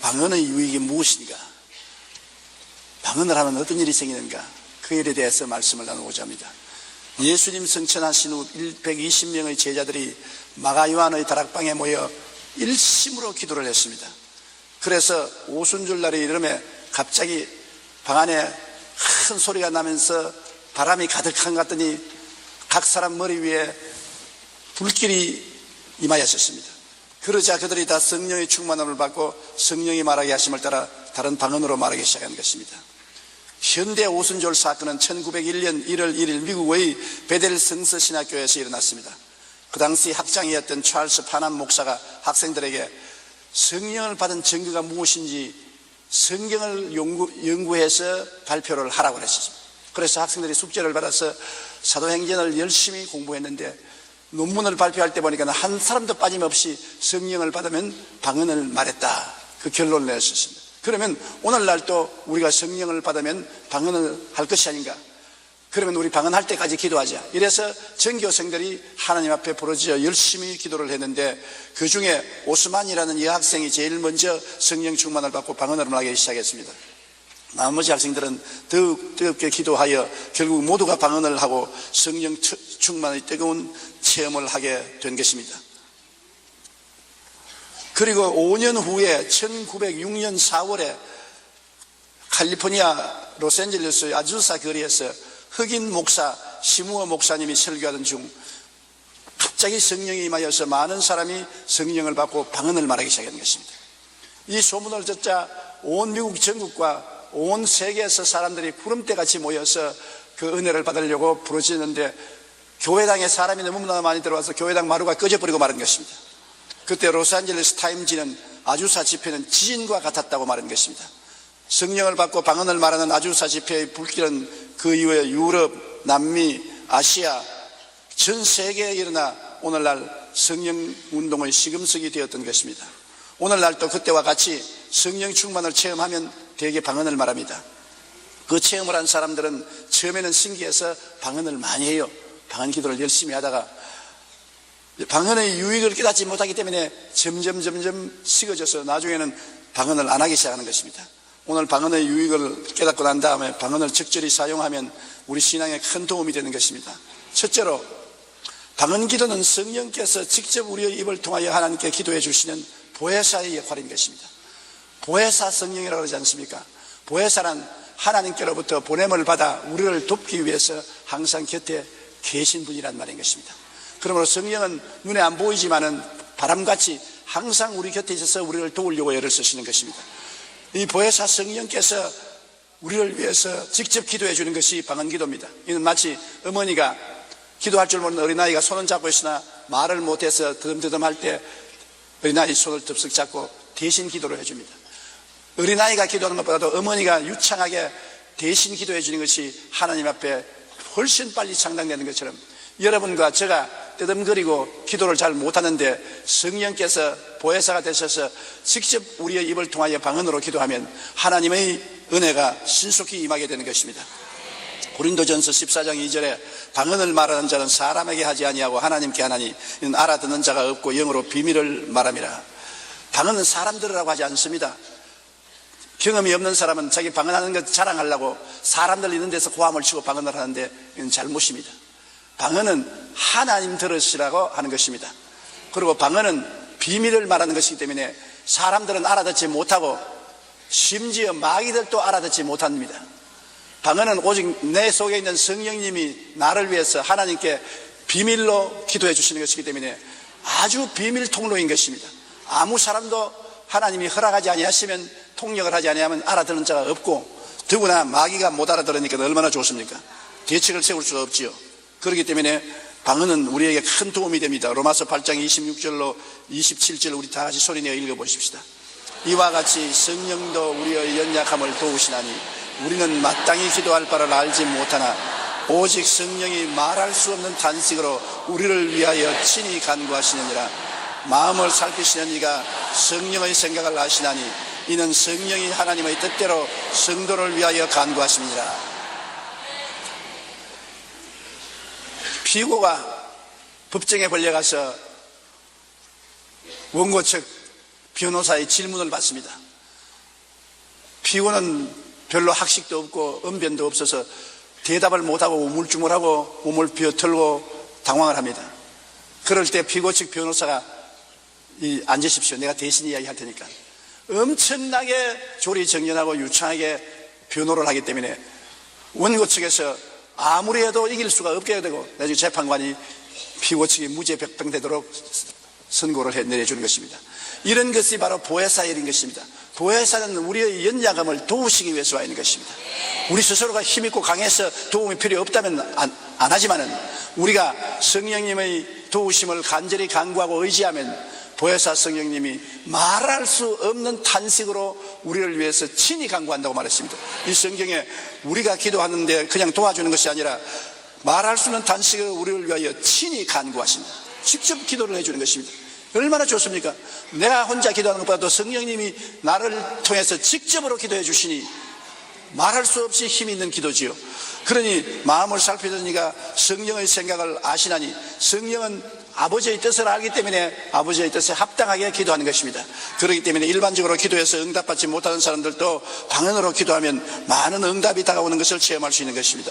방언의 유익이 무엇인가, 방언을 하면 어떤 일이 생기는가, 그 일에 대해서 말씀을 나누고자 합니다. 예수님 승천하신 후 120명의 제자들이 마가 요한의 다락방에 모여 일심으로 기도를 했습니다. 그래서 오순절날이 이름에 갑자기 방 안에 큰 소리가 나면서 바람이 가득한 것 같더니 각 사람 머리 위에 불길이 임하였습니다. 그러자 그들이 다 성령의 충만함을 받고 성령이 말하게 하심을 따라 다른 방언으로 말하기 시작한 것입니다. 현대 오순절 사건은 1901년 1월 1일 미국의 베델 성서신학교에서 일어났습니다. 그 당시 학장이었던 찰스 파남 목사가 학생들에게 성령을 받은 증거가 무엇인지 성경을 연구해서 발표를 하라고 그랬습니다. 그래서 학생들이 숙제를 받아서 사도행전을 열심히 공부했는데 논문을 발표할 때 보니까 한 사람도 빠짐없이 성령을 받으면 방언을 말했다, 그 결론을 내었습니다. 그러면 오늘날 또 우리가 성령을 받으면 방언을 할 것이 아닌가, 그러면 우리 방언할 때까지 기도하자. 이래서 전교생들이 하나님 앞에 부르짖어 열심히 기도를 했는데 그 중에 오스만이라는 여학생이 제일 먼저 성령 충만을 받고 방언을 하기 시작했습니다. 나머지 학생들은 더욱 뜨겁게 기도하여 결국 모두가 방언을 하고 성령 충만의 뜨거운 체험을 하게 된 것입니다. 그리고 5년 후에 1906년 4월에 캘리포니아 로스앤젤레스 아주사 거리에서 흑인 목사 시무어 목사님이 설교하던 중 갑자기 성령이 임하여서 많은 사람이 성령을 받고 방언을 말하기 시작한 것입니다. 이 소문을 듣자 온 미국 전국과 온 세계에서 사람들이 구름대같이 모여서 그 은혜를 받으려고 부르짖는데 교회당에 사람이 너무나 많이 들어와서 교회당 마루가 꺼져버리고 말한 것입니다. 그때 로스앤젤레스 타임지는 아주사 집회는 지진과 같았다고 말한 것입니다. 성령을 받고 방언을 말하는 아주사 집회의 불길은 그 이후에 유럽, 남미, 아시아 전 세계에 일어나 오늘날 성령 운동의 시금석이 되었던 것입니다. 오늘날도 그때와 같이 성령 충만을 체험하면 대개 방언을 말합니다. 그 체험을 한 사람들은 처음에는 신기해서 방언을 많이 해요. 방언 기도를 열심히 하다가 방언의 유익을 깨닫지 못하기 때문에 점점 식어져서 나중에는 방언을 안 하기 시작하는 것입니다. 오늘 방언의 유익을 깨닫고 난 다음에 방언을 적절히 사용하면 우리 신앙에 큰 도움이 되는 것입니다. 첫째로 방언 기도는 성령께서 직접 우리의 입을 통하여 하나님께 기도해 주시는 보혜사의 역할인 것입니다. 보혜사 성령이라고 그러지 않습니까? 보혜사란 하나님께로부터 보냄을 받아 우리를 돕기 위해서 항상 곁에 계신 분이란 말인 것입니다. 그러므로 성령은 눈에 안 보이지만은 바람같이 항상 우리 곁에 있어서 우리를 도우려고 애를 쓰시는 것입니다. 이 보혜사 성령께서 우리를 위해서 직접 기도해 주는 것이 방언 기도입니다. 이는 마치 어머니가 기도할 줄 모르는 어린아이가 손을 잡고 있으나 말을 못해서 드듬드듬 할 때 어린아이 손을 덥석 잡고 대신 기도를 해줍니다. 어린아이가 기도하는 것보다도 어머니가 유창하게 대신 기도해 주는 것이 하나님 앞에 훨씬 빨리 상당되는 것처럼 여러분과 제가 뜨듬거리고 기도를 잘 못하는데 성령께서 보혜사가 되셔서 직접 우리의 입을 통하여 방언으로 기도하면 하나님의 은혜가 신속히 임하게 되는 것입니다. 고린도전서 14장 2절에 방언을 말하는 자는 사람에게 하지 아니하고 하나님께 하나니 이는 알아듣는 자가 없고 영어로 비밀을 말함이라. 방언은 사람 들으라고 하지 않습니다. 경험이 없는 사람은 자기 방언하는 것 자랑하려고 사람들 있는 데서 고함을 치고 방언을 하는데 이건 잘못입니다. 방언은 하나님 들으시라고 하는 것입니다. 그리고 방언은 비밀을 말하는 것이기 때문에 사람들은 알아듣지 못하고 심지어 마귀들도 알아듣지 못합니다. 방언은 오직 내 속에 있는 성령님이 나를 위해서 하나님께 비밀로 기도해 주시는 것이기 때문에 아주 비밀 통로인 것입니다. 아무 사람도 하나님이 허락하지 아니하시면 통역을 하지 아니하면 알아듣는 자가 없고 더구나 마귀가 못 알아들으니까 얼마나 좋습니까? 대책을 세울 수가 없지요. 그렇기 때문에 방언은 우리에게 큰 도움이 됩니다. 로마서 8장 26절로 27절 우리 다 같이 소리내어 읽어보십시다. 이와 같이 성령도 우리의 연약함을 도우시나니 우리는 마땅히 기도할 바를 알지 못하나 오직 성령이 말할 수 없는 탄식으로 우리를 위하여 친히 간구하시느니라. 마음을 살피시는 이가 성령의 생각을 아시나니 이는 성령이 하나님의 뜻대로 성도를 위하여 간구하십니다. 피고가 법정에 벌려가서 원고 측 변호사의 질문을 받습니다. 피고는 별로 학식도 없고 언변도 없어서 대답을 못하고 우물쭈물하고 몸을 비어털고 당황을 합니다. 그럴 때 피고 측 변호사가 앉으십시오. 내가 대신 이야기할 테니까. 엄청나게 조리정연하고 유창하게 변호를 하기 때문에 원고 측에서 아무리 해도 이길 수가 없게 되고 나중에 재판관이 피고 측이 무죄 백병되도록 선고를 내려주는 것입니다. 이런 것이 바로 보혜사 일인 것입니다. 보혜사는 우리의 연약함을 도우시기 위해서 와 있는 것입니다. 우리 스스로가 힘있고 강해서 도움이 필요 없다면 안 하지만은 우리가 성령님의 도우심을 간절히 간구하고 의지하면 보혜사 성령님이 말할 수 없는 탄식으로 우리를 위해서 친히 간구한다고 말했습니다. 이 성경에 우리가 기도하는데 그냥 도와주는 것이 아니라 말할 수 없는 탄식으로 우리를 위하여 친히 간구하십니다. 직접 기도를 해주는 것입니다. 얼마나 좋습니까? 내가 혼자 기도하는 것보다도 성령님이 나를 통해서 직접으로 기도해 주시니 말할 수 없이 힘이 있는 기도지요. 그러니 마음을 살피던 이가 성령의 생각을 아시나니 성령은 아버지의 뜻을 알기 때문에 아버지의 뜻에 합당하게 기도하는 것입니다. 그렇기 때문에 일반적으로 기도해서 응답받지 못하는 사람들도 방언으로 기도하면 많은 응답이 다가오는 것을 체험할 수 있는 것입니다.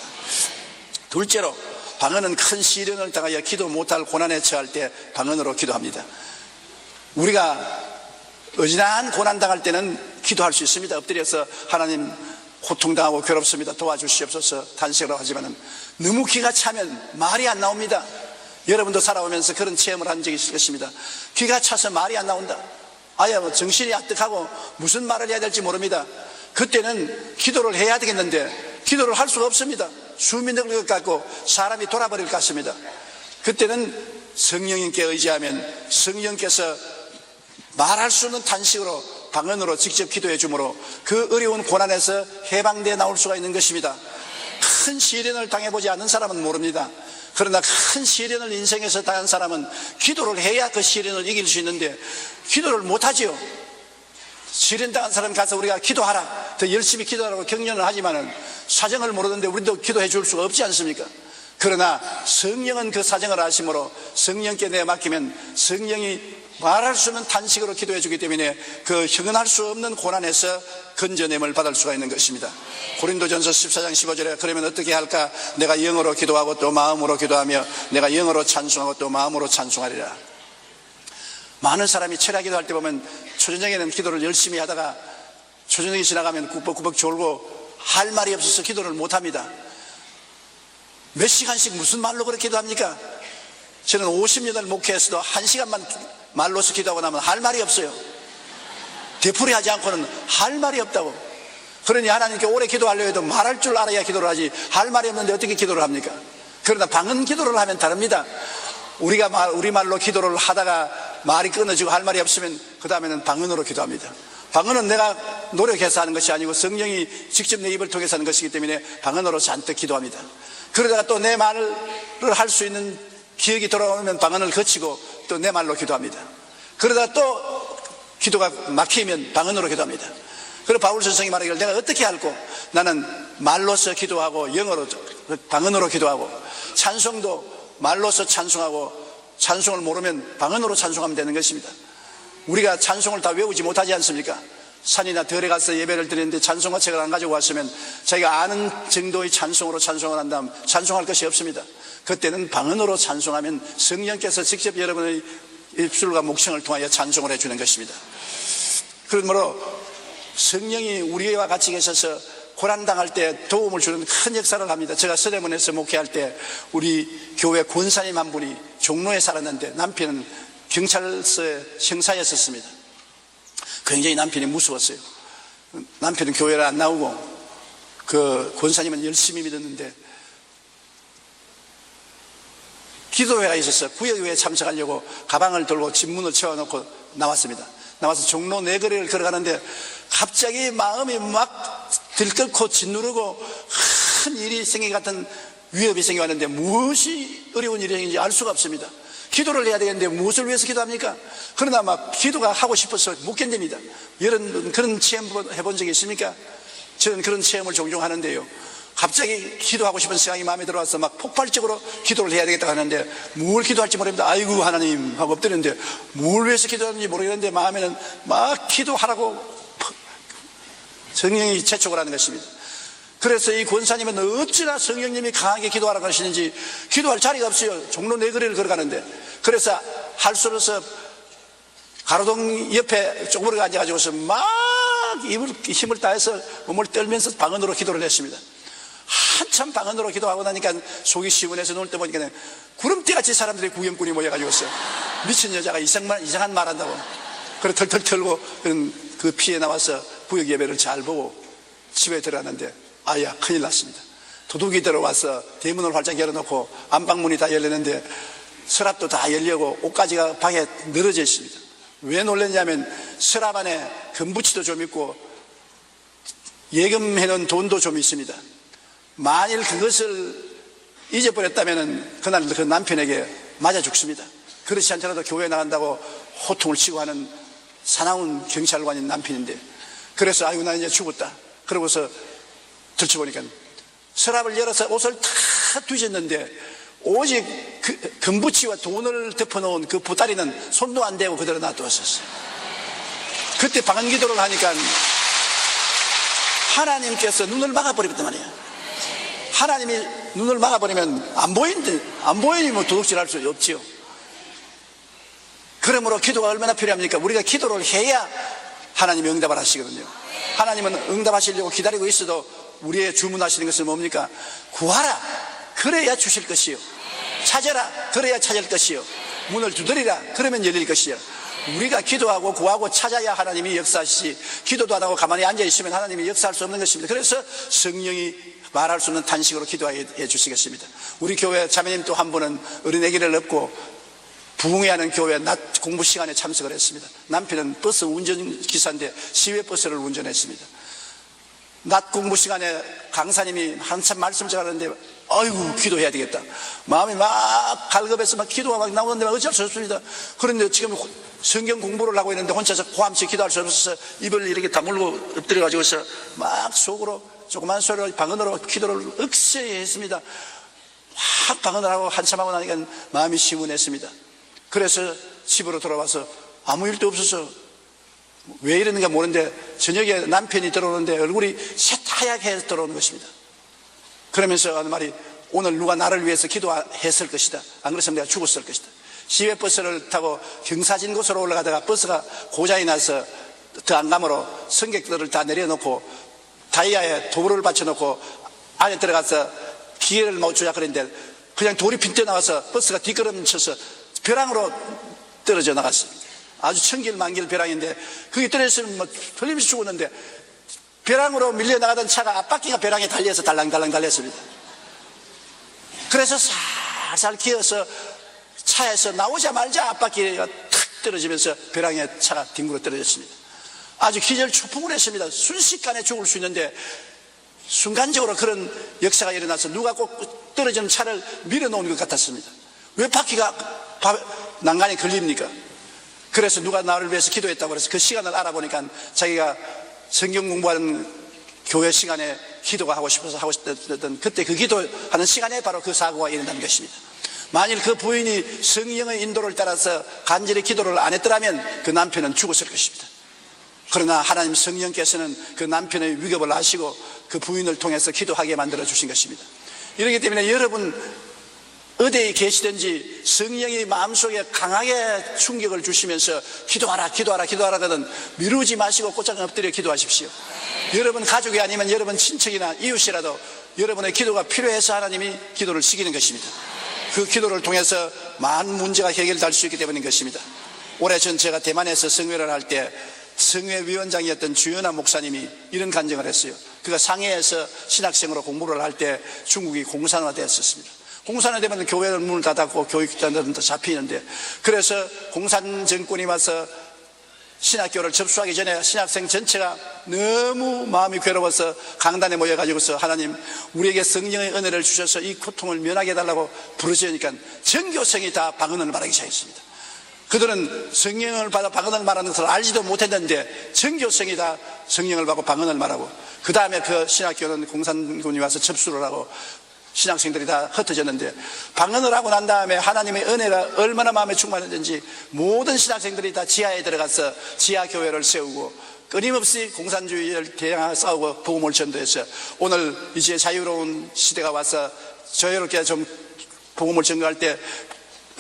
둘째로 방언은 큰 시련을 당하여 기도 못할 고난에 처할 때 방언으로 기도합니다. 우리가 어지간한 고난 당할 때는 기도할 수 있습니다. 엎드려서 하나님 고통당하고 괴롭습니다. 도와주시옵소서 탄식을 하지만 너무 기가 차면 말이 안 나옵니다. 여러분도 살아오면서 그런 체험을 한 적이 있을 것입니다. 기가 차서 말이 안 나온다. 아예 정신이 아득하고 무슨 말을 해야 될지 모릅니다. 그때는 기도를 해야 되겠는데 기도를 할 수가 없습니다. 숨이 늘릴 것 같고 사람이 돌아버릴 것 같습니다. 그때는 성령님께 의지하면 성령께서 말할 수 없는 탄식으로 방언으로 직접 기도해 주므로 그 어려운 고난에서 해방되어 나올 수가 있는 것입니다. 큰 시련을 당해보지 않는 사람은 모릅니다. 그러나 큰 시련을 인생에서 당한 사람은 기도를 해야 그 시련을 이길 수 있는데 기도를 못하지요. 시련 당한 사람 가서 우리가 기도하라, 더 열심히 기도하라고 격려를 하지만은 사정을 모르는데 우리도 기도해 줄 수가 없지 않습니까? 그러나 성령은 그 사정을 아심으로 성령께 내맡기면 성령이 말할 수 없는 탄식으로 기도해 주기 때문에 그 형언할 수 없는 고난에서 건져냄을 받을 수가 있는 것입니다. 고린도전서 14장 15절에 그러면 어떻게 할까? 내가 영어로 기도하고 또 마음으로 기도하며 내가 영어로 찬송하고 또 마음으로 찬송하리라. 많은 사람이 철야 기도할 때 보면 초저녁에는 기도를 열심히 하다가 초저녁이 지나가면 꾸벅꾸벅 졸고 할 말이 없어서 기도를 못합니다. 몇 시간씩 무슨 말로 그렇게 기도합니까? 저는 50년을 목회했어도 1시간만 말로서 기도하고 나면 할 말이 없어요. 되풀이하지 않고는 할 말이 없다고. 그러니 하나님께 오래 기도하려 해도 말할 줄 알아야 기도를 하지 할 말이 없는데 어떻게 기도를 합니까? 그러나 방언 기도를 하면 다릅니다. 우리가 우리말로 기도를 하다가 말이 끊어지고 할 말이 없으면 그 다음에는 방언으로 기도합니다. 방언은 내가 노력해서 하는 것이 아니고 성령이 직접 내 입을 통해서 하는 것이기 때문에 방언으로 잔뜩 기도합니다. 그러다가 또 내 말을 할 수 있는 기억이 돌아오면 방언을 거치고 또 내 말로 기도합니다. 그러다가 또 기도가 막히면 방언으로 기도합니다. 그리고 바울 선생이 말하기를 내가 어떻게 할꼬? 나는 말로서 기도하고 영어로 방언으로 기도하고 찬송도 말로서 찬송하고 찬송을 모르면 방언으로 찬송하면 되는 것입니다. 우리가 찬송을 다 외우지 못하지 않습니까? 산이나 들에 가서 예배를 드리는데 찬송가 책을 안 가지고 왔으면 자기가 아는 정도의 찬송으로 찬송을 한다면 찬송할 것이 없습니다. 그때는 방언으로 찬송하면 성령께서 직접 여러분의 입술과 목청을 통하여 찬송을 해주는 것입니다. 그러므로 성령이 우리와 같이 계셔서 고난당할 때 도움을 주는 큰 역사를 합니다. 제가 서대문에서 목회할 때 우리 교회 권사님 한 분이 종로에 살았는데 남편은 경찰서에 형사였었습니다. 굉장히 남편이 무서웠어요. 남편은 교회를 안 나오고 그 권사님은 열심히 믿었는데 기도회가 있었어요. 구역회에 참석하려고 가방을 들고 집문을 채워놓고 나왔습니다. 나와서 종로 내거리를 걸어가는데 갑자기 마음이 막 들끓고 짓누르고 큰 일이 생긴 같은 위협이 생겨왔는데 무엇이 어려운 일이 생긴지 알 수가 없습니다. 기도를 해야 되겠는데 무엇을 위해서 기도합니까? 그러나 막 기도가 하고 싶어서 못 견딥니다. 여러분 그런 체험 해본 적이 있습니까? 저는 그런 체험을 종종 하는데요. 갑자기 기도하고 싶은 생각이 마음에 들어와서 막 폭발적으로 기도를 해야 되겠다 하는데 뭘 기도할지 모릅니다. 아이고 하나님 하고 엎드렸는데 뭘 위해서 기도하는지 모르겠는데 마음에는 막 기도하라고 성령이 재촉을 하는 것입니다. 그래서 이 권사님은 어찌나 성령님이 강하게 기도하라고 하시는지 기도할 자리가 없어요. 종로 네 거리를 걸어가는데. 그래서 할수로서 가로등 옆에 쪼그려 앉아가지고서 막 힘을 다해서 몸을 떨면서 방언으로 기도를 했습니다. 한참 방언으로 기도하고 나니까 속이 시원해서 눈을 떠보니까 구름대같이 사람들이 구경꾼이 모여가지고서 미친 여자가 이상한 말 한다고. 그래 털털 털고 그 피해 나와서 구역 예배를 잘 보고 집에 들어갔는데 아야 큰일 났습니다. 도둑이 들어와서 대문을 활짝 열어놓고 안방문이 다 열렸는데 서랍도 다 열려고 옷가지가 방에 늘어져 있습니다. 왜 놀랐냐면 서랍 안에 금부치도 좀 있고 예금해놓은 돈도 좀 있습니다. 만일 그것을 잊어버렸다면 그날 그 남편에게 맞아 죽습니다. 그렇지 않더라도 교회에 나간다고 호통을 치고 하는 사나운 경찰관인 남편인데, 그래서 아이고 나 이제 죽었다 그러고서 들춰보니까 서랍을 열어서 옷을 다 뒤졌는데 오직 그 금부치와 돈을 덮어놓은 그 보따리는 손도 안 대고 그대로 놔두었었어요. 그때 방언 기도를 하니까 하나님께서 눈을 막아버렸단 말이에요. 하나님이 눈을 막아버리면 안 보이니 뭐 도둑질 할 수 없지요. 그러므로 기도가 얼마나 필요합니까? 우리가 기도를 해야 하나님이 응답을 하시거든요. 하나님은 응답하시려고 기다리고 있어도 우리의 주문하시는 것은 뭡니까? 구하라 그래야 주실 것이요, 찾아라 그래야 찾을 것이요, 문을 두드리라 그러면 열릴 것이요. 우리가 기도하고 구하고 찾아야 하나님이 역사하시지, 기도도 안 하고 가만히 앉아있으면 하나님이 역사할 수 없는 것입니다. 그래서 성령이 말할 수 없는 탄식으로 기도해 주시겠습니다. 우리 교회 자매님 또 한 분은 어린애기를 업고 부흥회하는 교회 낮 공부 시간에 참석을 했습니다. 남편은 버스 운전기사인데 시외버스를 운전했습니다. 낮 공부 시간에 강사님이 한참 말씀 전하는데 아이고 기도해야 되겠다, 마음이 막 갈급해서 막 기도가 막 나오는데 어쩔 수 없습니다. 그런데 지금 성경 공부를 하고 있는데 혼자서 고함치 기도할 수 없어서 입을 이렇게 다물고 엎드려 가지고서 막 속으로 조그만 소리로 방언으로 기도를 억세게 했습니다. 확 방언을 하고 한참 하고 나니까 마음이 시원했습니다. 그래서 집으로 돌아와서 아무 일도 없어서 왜 이러는가 모르는데 저녁에 남편이 들어오는데 얼굴이 새하얗게 들어오는 것입니다. 그러면서 하는 말이 오늘 누가 나를 위해서 기도했을 것이다, 안 그랬으면 내가 죽었을 것이다. 시외버스를 타고 경사진 곳으로 올라가다가 버스가 고장이 나서 그 안감으로 승객들을 다 내려놓고 다이아에 도로를 받쳐놓고 안에 들어가서 기회를 못 주자 그랬는데 그냥 돌이 빈대 나와서 버스가 뒷걸음쳐서 벼랑으로 떨어져 나갔습니다. 아주 천길만길 벼랑인데 그게 떨어졌으면 뭐 틀림없이 죽었는데 벼랑으로 밀려나가던 차가 앞바퀴가 벼랑에 달려서 달랑달랑 달렸습니다. 그래서 살살 기어서 차에서 나오자마자 앞바퀴가 탁 떨어지면서 벼랑에 차가 뒹굴어 떨어졌습니다. 아주 기절초풍을 했습니다. 순식간에 죽을 수 있는데 순간적으로 그런 역사가 일어나서 누가 꼭 떨어지는 차를 밀어놓은 것 같았습니다. 왜 바퀴가 난간에 걸립니까? 그래서 누가 나를 위해서 기도했다고 해서 그 시간을 알아보니까 자기가 성경 공부하는 교회 시간에 기도가 하고 싶어서 하고 싶었던 그때 그 기도하는 시간에 바로 그 사고가 일어난 것입니다. 만일 그 부인이 성령의 인도를 따라서 간절히 기도를 안 했더라면 그 남편은 죽었을 것입니다. 그러나 하나님 성령께서는 그 남편의 위급을 아시고 그 부인을 통해서 기도하게 만들어 주신 것입니다. 이렇기 때문에 여러분 어디에 계시든지 성령이 마음속에 강하게 충격을 주시면서 기도하라 기도하라 기도하라거든 미루지 마시고 곧장 엎드려 기도하십시오. 여러분 가족이 아니면 여러분 친척이나 이웃이라도 여러분의 기도가 필요해서 하나님이 기도를 시키는 것입니다. 그 기도를 통해서 많은 문제가 해결될 수 있기 때문인 것입니다. 오래전 제가 대만에서 성회를 할 때 성회 위원장이었던 주연아 목사님이 이런 간증을 했어요. 그가 상해에서 신학생으로 공부를 할 때 중국이 공산화되었습니다. 공산화되면 교회는 문을 닫았고 교육단들은 다 잡히는데, 그래서 공산 정권이 와서 신학교를 접수하기 전에 신학생 전체가 너무 마음이 괴로워서 강단에 모여가지고서 하나님 우리에게 성령의 은혜를 주셔서 이 고통을 면하게 해달라고 부르짖으니까 전교생이 다 방언을 말하기 시작했습니다. 그들은 성령을 받아 방언을 말하는 것을 알지도 못했는데 전교생이 다 성령을 받고 방언을 말하고, 그 다음에 그 신학교는 공산군이 와서 접수를 하고 신학생들이 다 흩어졌는데, 방언을 하고 난 다음에 하나님의 은혜가 얼마나 마음에 충만했는지 모든 신학생들이 다 지하에 들어가서 지하교회를 세우고 끊임없이 공산주의를 대항하고 싸우고 복음을 전도했어요. 오늘 이제 자유로운 시대가 와서 자유롭게 좀 복음을 전가할 때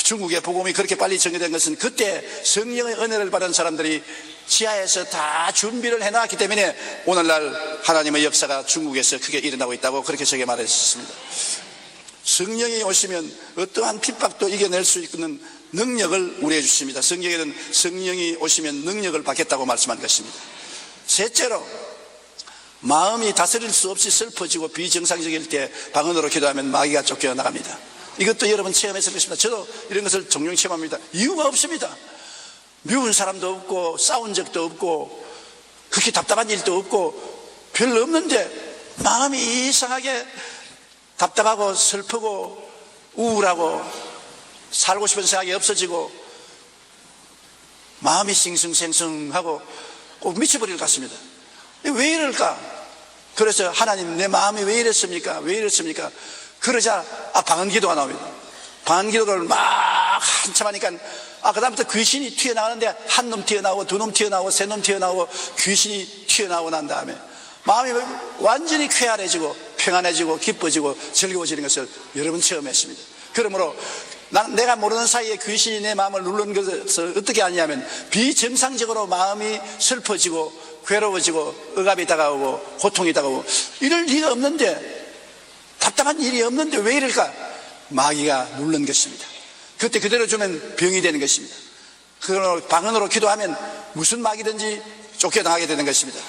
중국의 복음이 그렇게 빨리 전개된 것은 그때 성령의 은혜를 받은 사람들이 지하에서 다 준비를 해놨기 때문에 오늘날 하나님의 역사가 중국에서 크게 일어나고 있다고 그렇게 저게 말했습니다. 성령이 오시면 어떠한 핍박도 이겨낼 수 있는 능력을 우리에게 주십니다. 성경에는 성령이 오시면 능력을 받겠다고 말씀한 것입니다. 셋째로, 마음이 다스릴 수 없이 슬퍼지고 비정상적일 때 방언으로 기도하면 마귀가 쫓겨나갑니다. 이것도 여러분 체험했을 것입니다. 저도 이런 것을 종종 체험합니다. 이유가 없습니다. 미운 사람도 없고 싸운 적도 없고 그렇게 답답한 일도 없고 별로 없는데 마음이 이상하게 답답하고 슬프고 우울하고 살고 싶은 생각이 없어지고 마음이 싱숭생숭하고 꼭 미쳐버릴 것 같습니다. 왜 이럴까? 그래서 하나님, 내 마음이 왜 이랬습니까? 왜 이랬습니까? 그러자 방언기도가 나옵니다. 방언기도를 막 한참 하니까 그다음부터 귀신이 튀어나가는데 한 놈 튀어나오고 두 놈 튀어나오고 세 놈 튀어나오고 귀신이 튀어나오고 난 다음에 마음이 완전히 쾌활해지고 평안해지고 기뻐지고 즐거워지는 것을 여러분 체험했습니다. 그러므로 내가 모르는 사이에 귀신이 내 마음을 누르는 것을 어떻게 하냐면 비정상적으로 마음이 슬퍼지고 괴로워지고 억압이 다가오고 고통이 다가오고 이럴 리가 없는데, 답답한 일이 없는데 왜 이럴까? 마귀가 누른 것입니다. 그때 그대로 주면 병이 되는 것입니다. 그러므로 방언으로 기도하면 무슨 마귀든지 쫓겨나가게 되는 것입니다.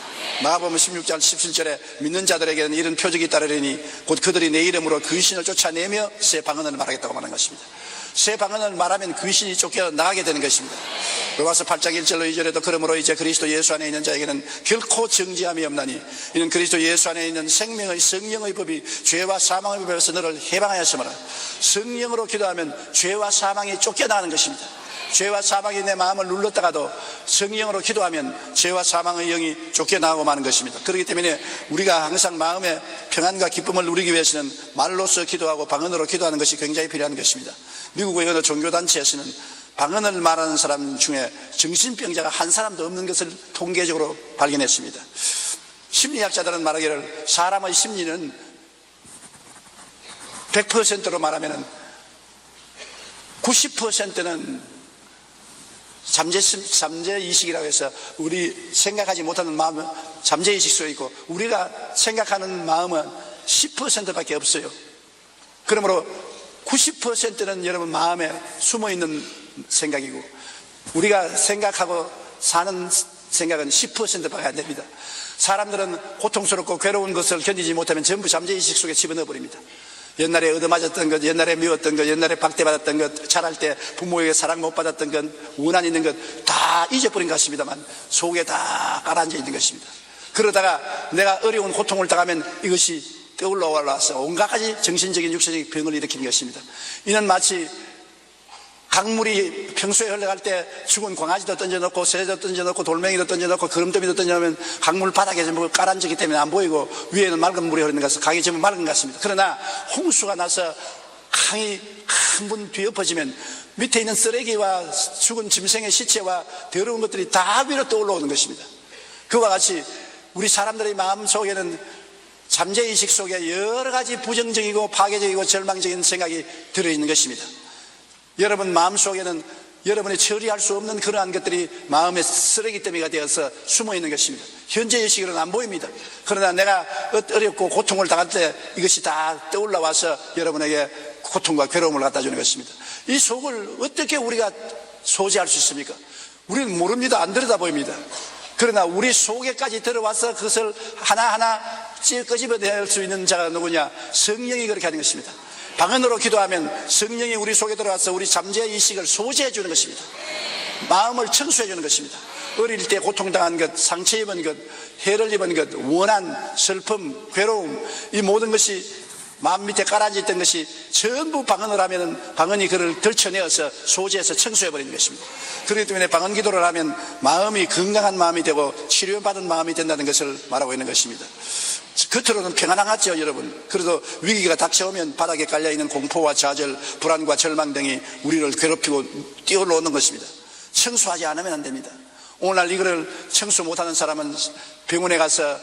마가복음 16장 17절에 믿는 자들에게는 이런 표적이 따르리니 곧 그들이 내 이름으로 귀신을 쫓아내며 새 방언을 말하겠다고 말하는 것입니다. 새 방언을 말하면 귀신이 쫓겨나가게 되는 것입니다. 로마서 8장 1절로 2절에도 그러므로 이제 그리스도 예수 안에 있는 자에게는 결코 정죄함이 없나니 이는 그리스도 예수 안에 있는 생명의 성령의 법이 죄와 사망의 법에서 너를 해방하였으므로. 성령으로 기도하면 죄와 사망이 쫓겨나는 것입니다. 죄와 사망이 내 마음을 눌렀다가도 성령으로 기도하면 죄와 사망의 영이 쫓겨나고 마는 것입니다. 그렇기 때문에 우리가 항상 마음의 평안과 기쁨을 누리기 위해서는 말로써 기도하고 방언으로 기도하는 것이 굉장히 필요한 것입니다. 미국의 어느 종교단체에서는 방언을 말하는 사람 중에 정신병자가 한 사람도 없는 것을 통계적으로 발견했습니다. 심리학자들은 말하기를 사람의 심리는 100%로 말하면 90%는 잠재의식이라고 해서 우리 생각하지 못하는 마음은 잠재의식 속에 있고 우리가 생각하는 마음은 10%밖에 없어요. 그러므로 90%는 여러분 마음에 숨어있는 생각이고 우리가 생각하고 사는 생각은 10%밖에 안 됩니다. 사람들은 고통스럽고 괴로운 것을 견디지 못하면 전부 잠재의식 속에 집어넣어 버립니다. 옛날에 얻어맞았던 것, 옛날에 미웠던 것, 옛날에 박대받았던 것, 자랄 때 부모에게 사랑 못 받았던 것, 원한 있는 것 다 잊어버린 것 같습니다만 속에 다 가라앉아 있는 것입니다. 그러다가 내가 어려운 고통을 당하면 이것이 떠올라와서 온갖 가지 정신적인 육체적인 병을 일으키는 것입니다. 이는 마치 강물이 평소에 흘러갈 때 죽은 광아지도 던져놓고 새도 던져놓고 돌멩이도 던져놓고 거름더미도 던져놓으면 강물 바닥에 전부 깔아앉기 때문에 안 보이고 위에는 맑은 물이 흐르는 것은 강이 전부 맑은 것 같습니다. 그러나 홍수가 나서 강이 한 번 뒤엎어지면 밑에 있는 쓰레기와 죽은 짐승의 시체와 더러운 것들이 다 위로 떠올라오는 것입니다. 그와 같이 우리 사람들의 마음속에는 잠재의식 속에 여러 가지 부정적이고 파괴적이고 절망적인 생각이 들어있는 것입니다. 여러분 마음속에는 여러분이 처리할 수 없는 그러한 것들이 마음의 쓰레기 더미가 되어서 숨어있는 것입니다. 현재의식으로는 안 보입니다. 그러나 내가 어렵고 고통을 당할 때 이것이 다 떠올라와서 여러분에게 고통과 괴로움을 갖다 주는 것입니다. 이 속을 어떻게 우리가 소지할 수 있습니까? 우리는 모릅니다. 안 들여다보입니다. 그러나 우리 속에까지 들어와서 그것을 하나하나 끄집어낼 수 있는 자가 누구냐? 성령이 그렇게 하는 것입니다. 방언으로 기도하면 성령이 우리 속에 들어와서 우리 잠재의식을 소지해 주는 것입니다. 마음을 청소해 주는 것입니다. 어릴 때 고통당한 것, 상처 입은 것, 해를 입은 것, 원한, 슬픔, 괴로움, 이 모든 것이 마음 밑에 깔아앉아 있던 것이 전부 방언을 하면 방언이 그를 들쳐내어서 소지해서 청소해 버리는 것입니다. 그렇기 때문에 방언 기도를 하면 마음이 건강한 마음이 되고 치료받은 마음이 된다는 것을 말하고 있는 것입니다. 겉으로는 평안하겠죠, 여러분. 그래도 위기가 닥쳐오면 바닥에 깔려있는 공포와 좌절, 불안과 절망 등이 우리를 괴롭히고 뛰어올라오는 것입니다. 청소하지 않으면 안 됩니다. 오늘날 이거를 청소 못하는 사람은 병원에 가서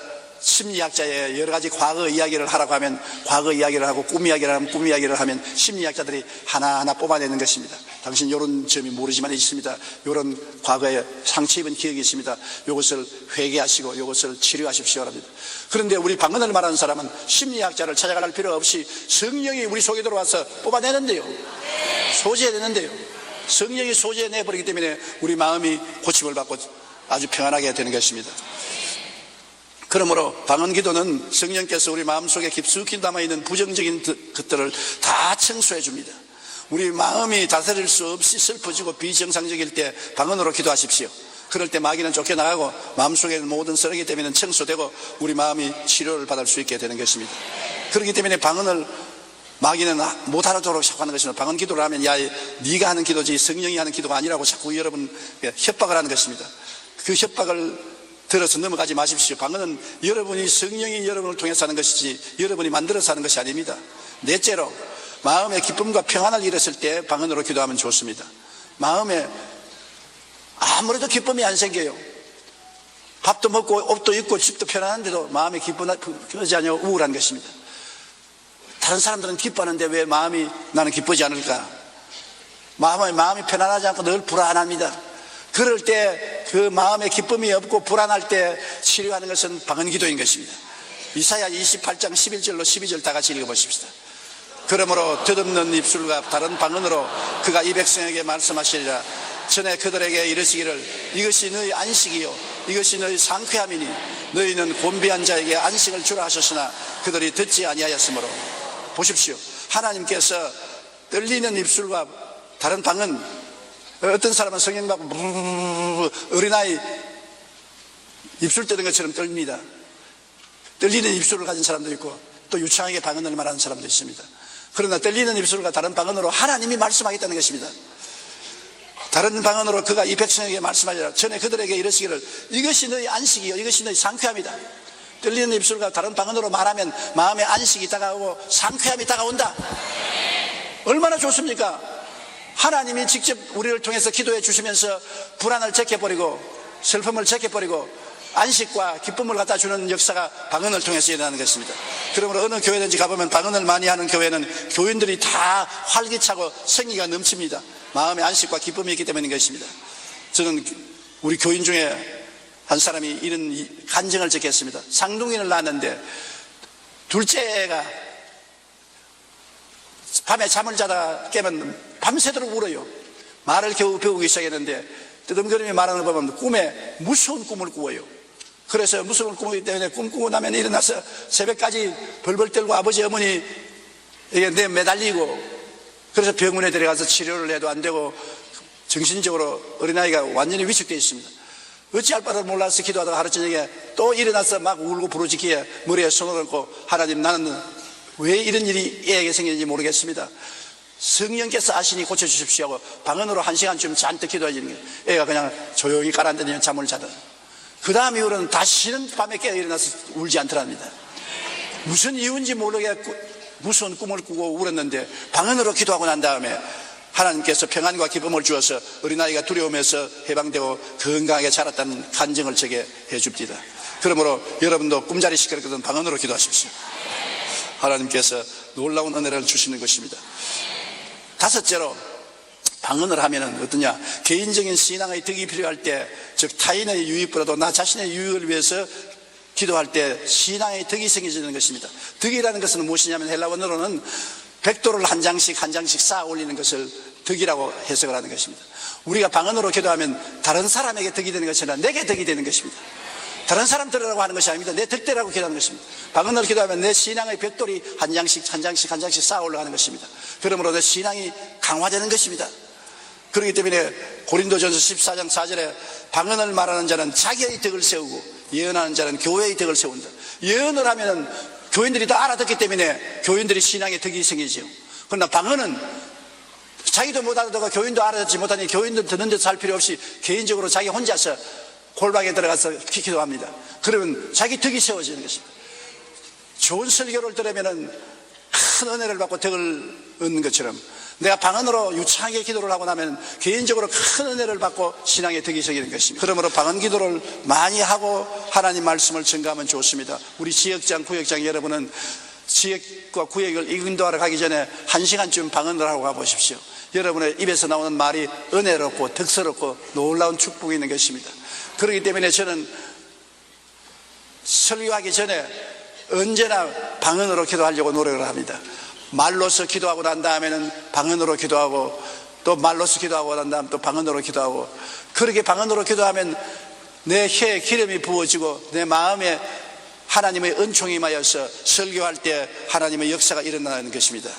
심리학자의 여러 가지 과거 이야기를 하라고 하면 과거 이야기를 하고 꿈 이야기를 하면 꿈 이야기를 하면 심리학자들이 하나하나 뽑아내는 것입니다. 당신 이런 점이 모르지만 있습니다. 이런 과거에 상처 입은 기억이 있습니다. 이것을 회개하시고 이것을 치료하십시오 합니다. 그런데 우리 방언을 말하는 사람은 심리학자를 찾아갈 필요 없이 성령이 우리 속에 들어와서 뽑아내는데요. 소지해내는데요. 성령이 소지해내버리기 때문에 우리 마음이 고침을 받고 아주 평안하게 되는 것입니다. 그러므로 방언기도는 성령께서 우리 마음속에 깊숙이 남아있는 부정적인 것들을 다 청소해 줍니다. 우리 마음이 다스릴 수 없이 슬퍼지고 비정상적일 때 방언으로 기도하십시오. 그럴 때 마귀는 쫓겨나가고 마음속에 있는 모든 쓰레기 때문에 청소되고 우리 마음이 치료를 받을 수 있게 되는 것입니다. 그렇기 때문에 방언을 마귀는 못 알아도록 자꾸 하는 것입니다. 방언 기도를 하면 야 네가 하는 기도지 성령이 하는 기도가 아니라고 자꾸 여러분 협박을 하는 것입니다. 그 협박을 들어서 넘어가지 마십시오. 방언은 여러분이 성령이 여러분을 통해서 하는 것이지 여러분이 만들어서 하는 것이 아닙니다. 넷째로 마음의 기쁨과 평안을 잃었을 때 방언으로 기도하면 좋습니다. 마음에 아무래도 기쁨이 안 생겨요. 밥도 먹고 옷도 입고 집도 편안한데도 마음에 기쁘지 않냐고 우울한 것입니다. 다른 사람들은 기뻐하는데 왜 나는 기쁘지 않을까? 마음이 편안하지 않고 늘 불안합니다. 그럴 때 그 마음에 기쁨이 없고 불안할 때 치료하는 것은 방언기도인 것입니다. 이사야 28장 11절로 12절 다 같이 읽어보십시다. 그러므로 덧없는 입술과 다른 방언으로 그가 이 백성에게 말씀하시리라. 전에 그들에게 이르시기를 이것이 너희 안식이요 이것이 너희 상쾌함이니 너희는 곤비한 자에게 안식을 주라 하셨으나 그들이 듣지 아니하였으므로. 보십시오. 하나님께서 떨리는 입술과 다른 방언, 어떤 사람은 성령 받고 어린아이 입술 떠는 것처럼 떨립니다. 떨리는 입술을 가진 사람도 있고 또 유창하게 방언을 말하는 사람도 있습니다. 그러나 떨리는 입술과 다른 방언으로 하나님이 말씀하겠다는 것입니다. 다른 방언으로 그가 이 백성에게 말씀하리라. 전에 그들에게 이르시기를 이것이 너희 안식이요 이것이 너희 상쾌함이다. 떨리는 입술과 다른 방언으로 말하면 마음의 안식이 다가오고 상쾌함이 다가온다. 얼마나 좋습니까? 하나님이 직접 우리를 통해서 기도해 주시면서 불안을 제껴버리고 슬픔을 제껴버리고 안식과 기쁨을 갖다 주는 역사가 방언을 통해서 일어나는 것입니다. 그러므로 어느 교회든지 가보면 방언을 많이 하는 교회는 교인들이 다 활기차고 생기가 넘칩니다. 마음의 안식과 기쁨이 있기 때문인 것입니다. 저는 우리 교인 중에 한 사람이 이런 간증을 적혔습니다. 쌍둥이를 낳았는데 둘째가 밤에 잠을 자다 깨면 밤새도록 울어요. 말을 겨우 배우기 시작했는데 뜨듬거리며 말하는 걸 보면 꿈에 무서운 꿈을 꾸어요. 그래서 무서운 꿈이기 때문에 꿈 꾸고 나면 일어나서 새벽까지 벌벌 떨고 아버지 어머니에게 매달리고 그래서 병원에 데려가서 치료를 해도 안 되고 정신적으로 어린아이가 완전히 위축되어 있습니다. 어찌할 바를 몰라서 기도하다가 하루 저녁에 또 일어나서 막 울고 부르짖기에 머리에 손을 얹고 하나님 나는 왜 이런 일이 애에게 생기는지 모르겠습니다. 성령께서 아시니 고쳐주십시오 하고 방언으로 1시간쯤 잔뜩 기도해주는 거예요. 애가 그냥 조용히 깔아앉으면 잠을 자던. 그 다음 이후로는 다시는 밤에 깨어 일어나서 울지 않더랍니다. 무슨 이유인지 모르게 무서운 꿈을 꾸고 울었는데 방언으로 기도하고 난 다음에 하나님께서 평안과 기쁨을 주어서 어린아이가 두려움에서 해방되고 건강하게 자랐다는 간증을 제게 해줍니다. 그러므로 여러분도 꿈자리 시끄럽거든 방언으로 기도하십시오. 하나님께서 놀라운 은혜를 주시는 것입니다. 다섯째로 방언을 하면은 어떠냐? 개인적인 신앙의 덕이 필요할 때, 즉 타인의 유익보다도 나 자신의 유익을 위해서 기도할 때 신앙의 덕이 생기는 것입니다. 덕이라는 것은 무엇이냐면 헬라어로는 백도를 한 장씩 쌓아 올리는 것을 덕이라고 해석을 하는 것입니다. 우리가 방언으로 기도하면 다른 사람에게 덕이 되는 것이 아니라 내게 덕이 되는 것입니다. 다른 사람 들으라고 하는 것이 아닙니다. 내 덕대라고 기도하는 것입니다. 방언으로 기도하면 내 신앙의 벽돌이 한 장씩 쌓아 올라가는 것입니다. 그러므로 내 신앙이 강화되는 것입니다. 그렇기 때문에 고린도전서 14장 4절에 방언을 말하는 자는 자기의 덕을 세우고 예언하는 자는 교회의 덕을 세운다. 예언을 하면 교인들이 다 알아듣기 때문에 교인들이 신앙의 덕이 생기죠. 그러나 방언은 자기도 못 알아듣고 교인도 알아듣지 못하니 교인들 듣는 데서 할 필요 없이 개인적으로 자기 혼자서 골방에 들어가서 기도합니다. 그러면 자기 덕이 세워지는 것입니다. 좋은 설교를 들으면 큰 은혜를 받고 덕을 얻는 것처럼 내가 방언으로 유창하게 기도를 하고 나면 개인적으로 큰 은혜를 받고 신앙의 덕이 생기는 것입니다. 그러므로 방언 기도를 많이 하고 하나님 말씀을 전가하면 좋습니다. 우리 지역장, 구역장 여러분은 지역과 구역을 인도하러 가기 전에 1시간쯤 방언을 하고 가보십시오. 여러분의 입에서 나오는 말이 은혜롭고 덕스럽고 놀라운 축복이 있는 것입니다. 그렇기 때문에 저는 설교하기 전에 언제나 방언으로 기도하려고 노력을 합니다. 말로서 기도하고 난 다음에는 방언으로 기도하고, 또 말로서 기도하고 난 다음 또 방언으로 기도하고, 그렇게 방언으로 기도하면 내 혀에 기름이 부어지고 내 마음에 하나님의 은총이 임하여서 설교할 때 하나님의 역사가 일어나는 것입니다.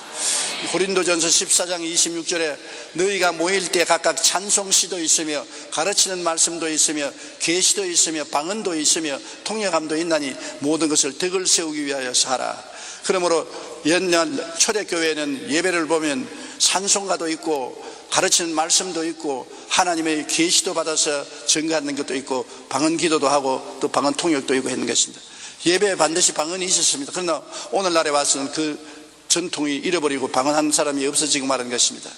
고린도전서 14장 26절에 너희가 모일 때 각각 찬송시도 있으며 가르치는 말씀도 있으며 계시도 있으며 방언도 있으며 통역함도 있나니 모든 것을 덕을 세우기 위하여서 하라. 그러므로 옛날 초대교회는 예배를 보면 찬송가도 있고 가르치는 말씀도 있고 하나님의 계시도 받아서 증거하는 것도 있고 방언 기도도 하고 또 방언 통역도 있고 했는 것입니다. 예배에 반드시 방언이 있었습니다. 그러나 오늘날에 와서는 그 전통이 잃어버리고 방언하는 사람이 없어지고 말하는 것입니다.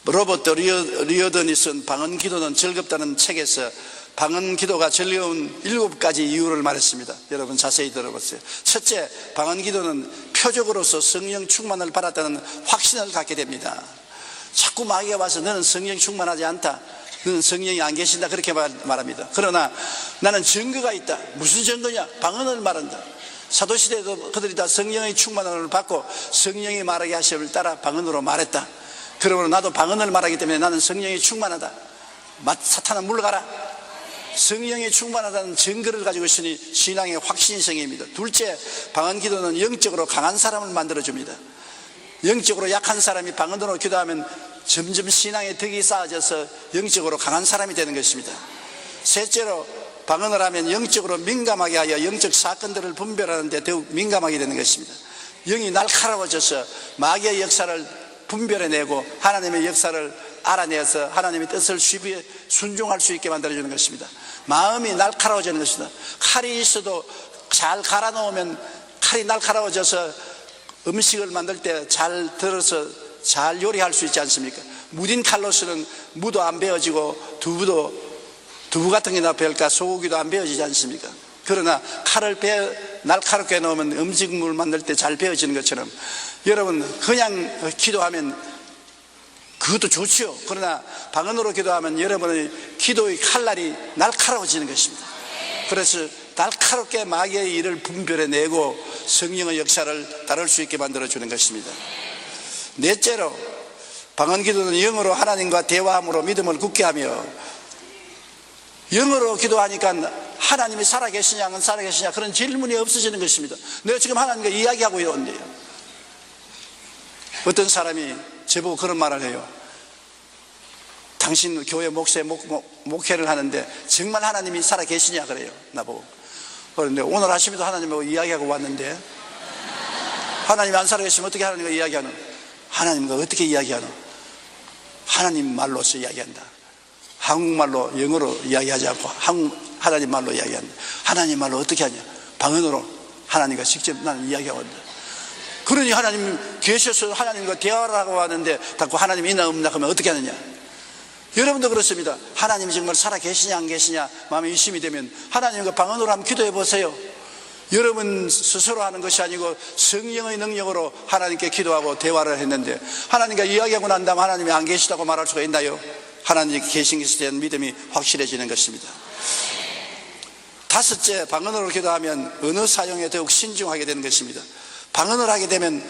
로버트 리어던이 쓴 방언 기도는 즐겁다는 책에서 방언 기도가 즐거운 7가지 이유를 말했습니다. 여러분 자세히 들어보세요. 첫째, 방언 기도는 표적으로서 성령 충만을 받았다는 확신을 갖게 됩니다. 자꾸 마귀가 와서 너는 성령 충만하지 않다, 너는 성령이 안 계신다, 그렇게 말합니다. 그러나 나는 증거가 있다. 무슨 증거냐? 방언을 말한다. 사도시대에도 그들이 다 성령의 충만함을 받고 성령이 말하게 하심을 따라 방언으로 말했다. 그러므로 나도 방언을 말하기 때문에 나는 성령이 충만하다. 사탄아 물러가라. 성령이 충만하다는 증거를 가지고 있으니 신앙의 확신이 생깁니다. 둘째, 방언 기도는 영적으로 강한 사람을 만들어줍니다. 영적으로 약한 사람이 방언으로 기도하면 점점 신앙의 덕이 쌓아져서 영적으로 강한 사람이 되는 것입니다. 셋째로, 방언을 하면 영적으로 민감하게 하여 영적 사건들을 분별하는 데 더욱 민감하게 되는 것입니다. 영이 날카로워져서 마귀의 역사를 분별해내고 하나님의 역사를 알아내서 하나님의 뜻을 쉽게 순종할 수 있게 만들어주는 것입니다. 마음이 날카로워지는 것입니다. 칼이 있어도 잘 갈아놓으면 칼이 날카로워져서 음식을 만들 때 잘 들어서 잘 요리할 수 있지 않습니까? 무딘 칼로서는 무도 안 베어지고 두부 같은 게나 베을까 소고기도 안 베어지지 않습니까? 그러나 칼을 날카롭게 넣으면 음식물 만들 때 잘 베어지는 것처럼 여러분 그냥 기도하면 그것도 좋지요. 그러나 방언으로 기도하면 여러분의 기도의 칼날이 날카로워지는 것입니다. 그래서 날카롭게 마귀의 일을 분별해내고 성령의 역사를 따를 수 있게 만들어주는 것입니다. 넷째로, 방언 기도는 영어로 하나님과 대화함으로 믿음을 굳게 하며, 영어로 기도하니까 하나님이 살아계시냐 안 살아계시냐 그런 질문이 없어지는 것입니다. 내가 지금 하나님과 이야기하고 있는데요, 어떤 사람이 저보고 그런 말을 해요. 당신 교회 목회를 하는데 정말 하나님이 살아계시냐 그래요, 나보고. 그런데 오늘 아침에도 하나님하고 이야기하고 왔는데 하나님이 안 살아계시면 어떻게 하나님과 이야기하노? 하나님과 어떻게 이야기하노? 하나님 말로서 이야기한다. 한국말로 영어로 이야기하지 않고 하나님 말로 이야기한다. 하나님 말로 어떻게 하냐? 방언으로 하나님과 직접 나는 이야기하고 있다. 그러니 하나님 계셔서 하나님과 대화를 하고 하는데 자꾸 하나님이 있나 없나 하면 어떻게 하느냐? 여러분도 그렇습니다. 하나님이 정말 살아계시냐 안 계시냐 마음에 의심이 되면 하나님과 방언으로 한번 기도해 보세요. 여러분 스스로 하는 것이 아니고 성령의 능력으로 하나님께 기도하고 대화를 했는데 하나님과 이야기하고 난 다음 하나님이 안 계시다고 말할 수가 있나요? 하나님이 계신 것에 대한 믿음이 확실해지는 것입니다. 다섯째, 방언으로 기도하면 언어 사용에 더욱 신중하게 되는 것입니다. 방언을 하게 되면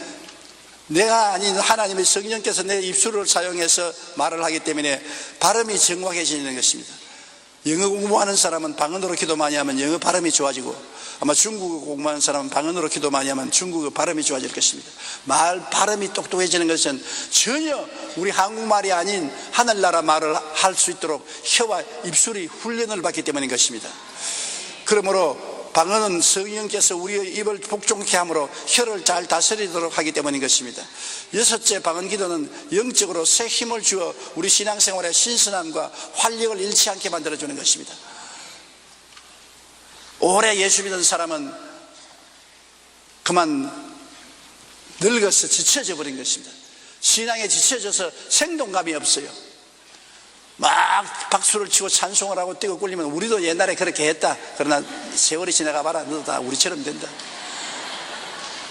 내가 아닌 하나님의 성령께서 내 입술을 사용해서 말을 하기 때문에 발음이 정확해지는 것입니다. 영어 공부하는 사람은 방언으로 기도 많이 하면 영어 발음이 좋아지고, 아마 중국어 공부하는 사람은 방언으로 기도 많이 하면 중국어 발음이 좋아질 것입니다. 말 발음이 똑똑해지는 것은 전혀 우리 한국말이 아닌 하늘나라 말을 할 수 있도록 혀와 입술이 훈련을 받기 때문인 것입니다. 그러므로 방언은 성령께서 우리의 입을 복종케 함으로 혀를 잘 다스리도록 하기 때문인 것입니다. 여섯째, 방언 기도는 영적으로 새 힘을 주어 우리 신앙생활의 신선함과 활력을 잃지 않게 만들어주는 것입니다. 오래 예수 믿은 사람은 그만 늙어서 지쳐져 버린 것입니다. 신앙에 지쳐져서 생동감이 없어요. 막 박수를 치고 찬송을 하고 뛰고 꿀리면 우리도 옛날에 그렇게 했다. 그러나 세월이 지나가 봐라. 너도 다 우리처럼 된다.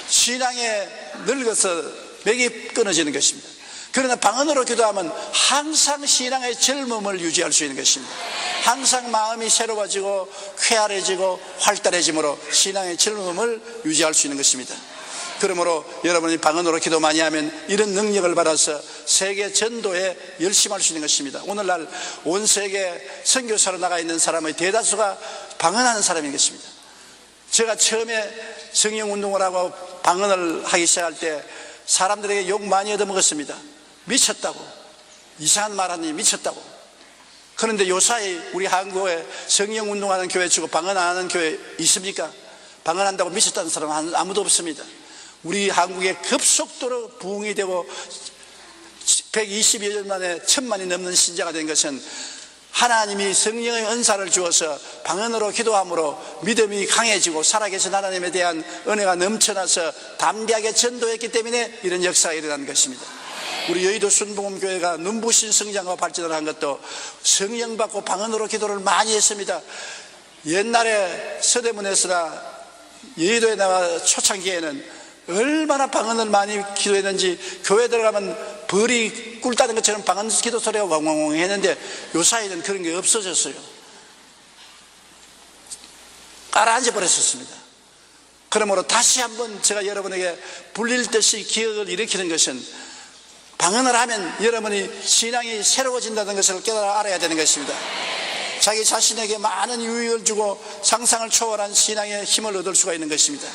신앙에 늙어서 맥이 끊어지는 것입니다. 그러나 방언으로 기도하면 항상 신앙의 젊음을 유지할 수 있는 것입니다. 항상 마음이 새로워지고 쾌활해지고 활달해짐으로 신앙의 젊음을 유지할 수 있는 것입니다. 그러므로 여러분이 방언으로 기도 많이 하면 이런 능력을 받아서 세계 전도에 열심할 수 있는 것입니다. 오늘날 온 세계 선교사로 나가 있는 사람의 대다수가 방언하는 사람인 것입니다. 제가 처음에 성령운동을 하고 방언을 하기 시작할 때 사람들에게 욕 많이 얻어먹었습니다. 미쳤다고, 이상한 말 하니 미쳤다고. 그런데 요사이 우리 한국에 성령운동하는 교회 치고 방언 안 하는 교회 있습니까? 방언한다고 미쳤다는 사람은 아무도 없습니다. 우리 한국에 급속도로 부흥이 되고 120여 년 만에 1000만이 넘는 신자가 된 것은 하나님이 성령의 은사를 주어서 방언으로 기도함으로 믿음이 강해지고 살아계신 하나님에 대한 은혜가 넘쳐나서 담대하게 전도했기 때문에 이런 역사가 일어난 것입니다. 우리 여의도 순복음교회가 눈부신 성장과 발전을 한 것도 성령 받고 방언으로 기도를 많이 했습니다. 옛날에 서대문에서나 여의도에 나와 초창기에는 얼마나 방언을 많이 기도했는지 교회 들어가면 벌이 꿀 따는 것처럼 방언 기도 소리가 왕왕왕 했는데 요사이는 그런 게 없어졌어요. 가라앉아 버렸었습니다. 그러므로 다시 한번 제가 여러분에게 불릴 듯이 기억을 일으키는 것은 방언을 하면 여러분이 신앙이 새로워진다는 것을 깨달아 알아야 되는 것입니다. 자기 자신에게 많은 유익을 주고 상상을 초월한 신앙의 힘을 얻을 수가 있는 것입니다.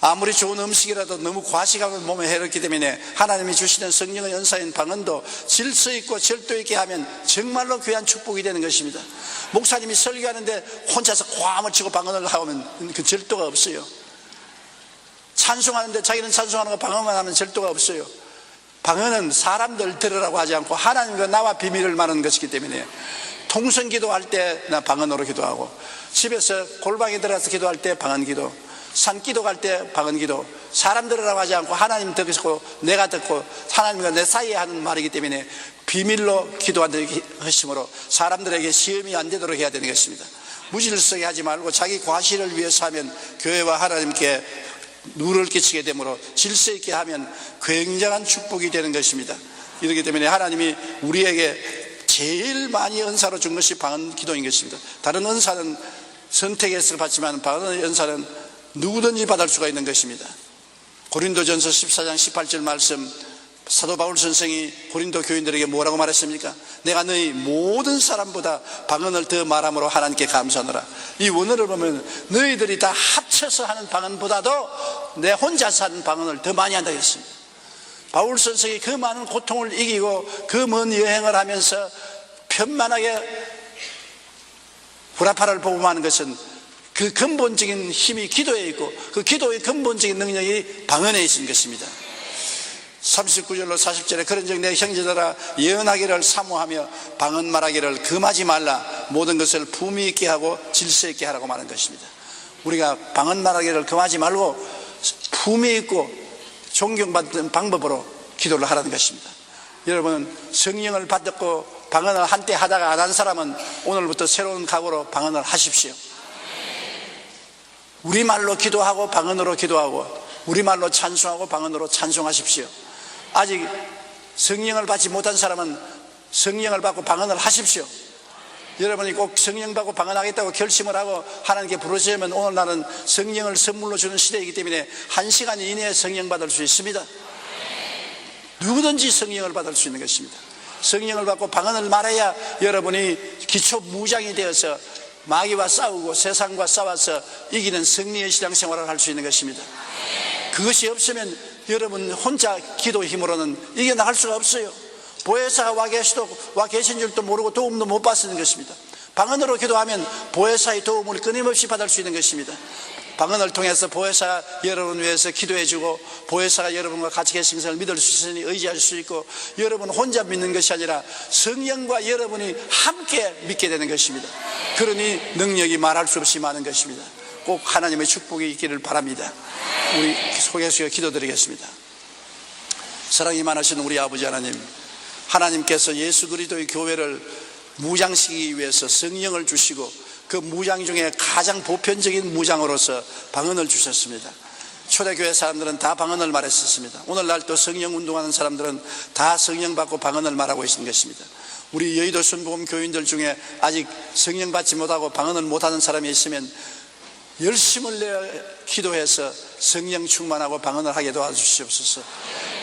아무리 좋은 음식이라도 너무 과식하고 몸에 해롭기 때문에 하나님이 주시는 성령의 연사인 방언도 질서 있고 절도 있게 하면 정말로 귀한 축복이 되는 것입니다. 목사님이 설교하는데 혼자서 괌을 치고 방언을 하면 그 절도가 없어요. 찬송하는데 자기는 찬송하는 거 방언만 하면 절도가 없어요. 방언은 사람들 들으라고 하지 않고 하나님과 나와 비밀을 말하는 것이기 때문에 통성 기도할 때 나 방언으로 기도하고 집에서 골방에 들어가서 기도할 때 방언 기도, 산기도 갈 때 방언 기도, 사람 들으라고 하지 않고 하나님 듣고 내가 듣고 하나님과 내 사이에 하는 말이기 때문에 비밀로 기도하는 것이므로 사람들에게 시험이 안 되도록 해야 되는 것입니다. 무질서하게 하지 말고 자기 과실을 위해서 하면 교회와 하나님께 누를 끼치게 되므로 질서 있게 하면 굉장한 축복이 되는 것입니다. 이렇기 때문에 하나님이 우리에게 제일 많이 은사로 준 것이 방언 기도인 것입니다. 다른 은사는 선택해서 받지만 방언의 은사는 누구든지 받을 수가 있는 것입니다. 고린도전서 14장 18절 말씀, 사도 바울 선생이 고린도 교인들에게 뭐라고 말했습니까? 내가 너희 모든 사람보다 방언을 더 말함으로 하나님께 감사하노라. 이 원어를 보면 너희들이 다 합쳐서 하는 방언보다도 내 혼자서 하는 방언을 더 많이 한다고 했습니다. 바울 선생이 그 많은 고통을 이기고 그 먼 여행을 하면서 편만하게 구라파를 복음하는 것은 그 근본적인 힘이 기도에 있고 그 기도의 근본적인 능력이 방언에 있는 것입니다. 39절로 40절에 그런즉 내 형제들아 예언하기를 사모하며 방언 말하기를 금하지 말라. 모든 것을 품위 있게 하고 질서 있게 하라고 말한 것입니다. 우리가 방언 말하기를 금하지 말고 품위 있고 존경받는 방법으로 기도를 하라는 것입니다. 여러분, 성령을 받고 방언을 한때 하다가 안 한 사람은 오늘부터 새로운 각오로 방언을 하십시오. 우리말로 기도하고 방언으로 기도하고 우리말로 찬송하고 방언으로 찬송하십시오. 아직 성령을 받지 못한 사람은 성령을 받고 방언을 하십시오. 여러분이 꼭 성령 받고 방언하겠다고 결심을 하고 하나님께 부르시면 오늘날은 성령을 선물로 주는 시대이기 때문에 1시간 이내에 성령 받을 수 있습니다. 누구든지 성령을 받을 수 있는 것입니다. 성령을 받고 방언을 말해야 여러분이 기초 무장이 되어서 마귀와 싸우고 세상과 싸워서 이기는 승리의 신앙생활을 할 수 있는 것입니다. 그것이 없으면 여러분 혼자 기도 힘으로는 이겨나갈 수가 없어요. 보혜사가 와 계신 줄도 모르고 도움도 못 받는 것입니다. 방언으로 기도하면 보혜사의 도움을 끊임없이 받을 수 있는 것입니다. 방언을 통해서 보혜사가 여러분 위해서 기도해주고 보혜사가 여러분과 같이 계신 것을 믿을 수 있으니 의지할 수 있고 여러분 혼자 믿는 것이 아니라 성령과 여러분이 함께 믿게 되는 것입니다. 그러니 능력이 말할 수 없이 많은 것입니다. 꼭 하나님의 축복이 있기를 바랍니다. 우리 속에서 기도드리겠습니다. 사랑이 많으신 우리 아버지 하나님, 하나님께서 예수 그리스도의 교회를 무장시키기 위해서 성령을 주시고 그 무장 중에 가장 보편적인 무장으로서 방언을 주셨습니다. 초대교회 사람들은 다 방언을 말했었습니다. 오늘날 또 성령 운동하는 사람들은 다 성령 받고 방언을 말하고 있는 것입니다. 우리 여의도 순복음 교인들 중에 아직 성령 받지 못하고 방언을 못하는 사람이 있으면 열심을 내어 기도해서 성령 충만하고 방언을 하게 도와주시옵소서.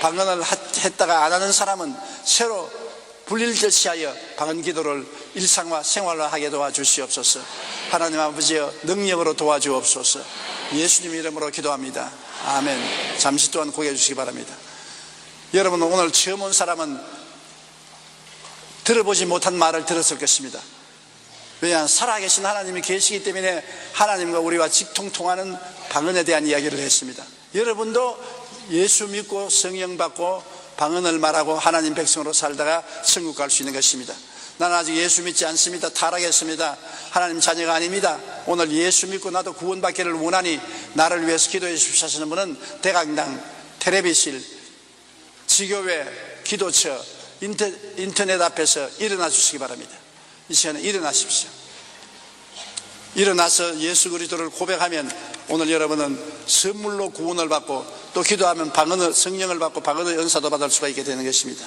방언을 했다가 안 하는 사람은 새로 분리를 하여 방언 기도를 일상화 생활화하게 도와주시옵소서. 하나님 아버지여, 능력으로 도와주옵소서. 예수님 이름으로 기도합니다. 아멘. 잠시 동안 고개 주시기 바랍니다. 여러분, 오늘 처음 온 사람은 들어보지 못한 말을 들었을 것입니다. 왜냐하면 살아계신 하나님이 계시기 때문에 하나님과 우리와 직통통하는 방언에 대한 이야기를 했습니다. 여러분도 예수 믿고 성령 받고 방언을 말하고 하나님 백성으로 살다가 천국 갈 수 있는 것입니다. 나는 아직 예수 믿지 않습니다. 타락했습니다. 하나님 자녀가 아닙니다. 오늘 예수 믿고 나도 구원받기를 원하니 나를 위해서 기도해 주십시오 하시는 분은 대강당, 텔레비실, 지교회, 기도처, 인터넷 앞에서 일어나 주시기 바랍니다. 이 시간에 일어나십시오. 일어나서 예수 그리스도를 고백하면 오늘 여러분은 선물로 구원을 받고 또 기도하면 방언을, 성령을 받고 방언의 은사도 받을 수가 있게 되는 것입니다.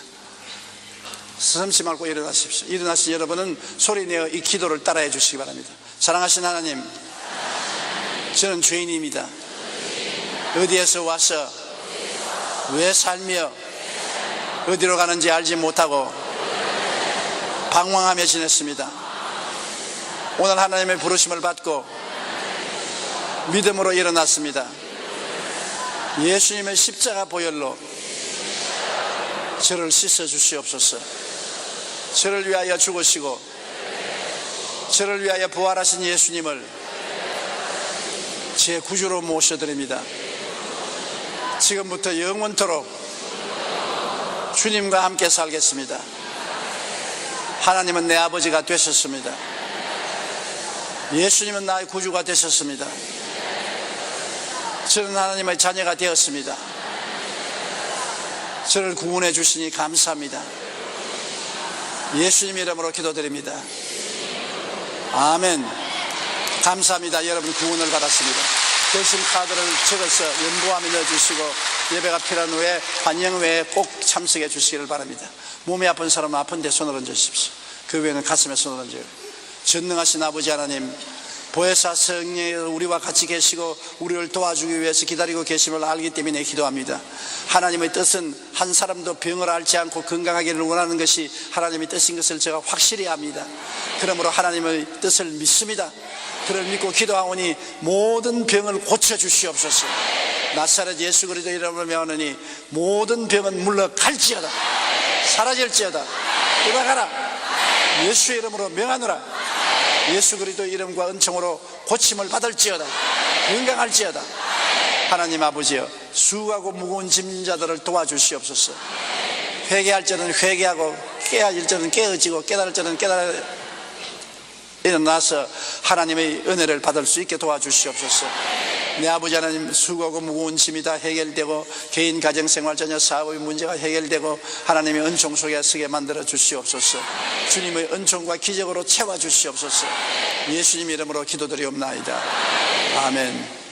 서슴지 말고 일어나십시오. 일어나신 여러분은 소리내어 이 기도를 따라해 주시기 바랍니다. 사랑하신 하나님, 저는 죄인입니다. 어디에서 와서 왜 살며 어디로 가는지 알지 못하고 방황하며 지냈습니다. 오늘 하나님의 부르심을 받고 믿음으로 일어났습니다. 예수님의 십자가 보혈로 저를 씻어 주시옵소서. 저를 위하여 죽으시고 저를 위하여 부활하신 예수님을 제 구주로 모셔드립니다. 지금부터 영원토록 주님과 함께 살겠습니다. 하나님은 내 아버지가 되셨습니다. 예수님은 나의 구주가 되셨습니다. 저는 하나님의 자녀가 되었습니다. 저를 구원해 주시니 감사합니다. 예수님 이름으로 기도드립니다. 아멘. 감사합니다. 여러분 구원을 받았습니다. 결심 카드를 적어서 연보함에 넣어주시고 예배가 필요한 후에 환영 외에 꼭 참석해 주시기를 바랍니다. 몸이 아픈 사람은 아픈 데 손을 얹으십시오. 그 외에는 가슴에 손을 얹어요. 전능하신 아버지 하나님, 보혜사 성령이 우리와 같이 계시고 우리를 도와주기 위해서 기다리고 계심을 알기 때문에 기도합니다. 하나님의 뜻은 한 사람도 병을 앓지 않고 건강하기를 원하는 것이 하나님의 뜻인 것을 제가 확실히 압니다. 그러므로 하나님의 뜻을 믿습니다. 그를 믿고 기도하오니 모든 병을 고쳐주시옵소서. 나사렛 예수 그리스도 이름으로 명하노니 모든 병은 물러갈지어다. 사라질지어다. 돌아가라. 예수 이름으로 명하노라. 예수 그리스도 이름과 은총으로 고침을 받을지어다. 건강할지어다. 하나님 아버지여, 수고하고 무거운 짐진 자들을 도와주시옵소서. 회개할 자는 회개하고 깨어질 자는 깨어지고 깨달을 자는 깨달아 일어나서 하나님의 은혜를 받을 수 있게 도와주시옵소서. 내 아버지 하나님, 수고하고 무거운 짐이 다 해결되고 개인 가정생활 자녀 사업의 문제가 해결되고 하나님의 은총 속에 서게 만들어 주시옵소서. 주님의 은총과 기적으로 채워 주시옵소서. 예수님 이름으로 기도드리옵나이다. 아멘.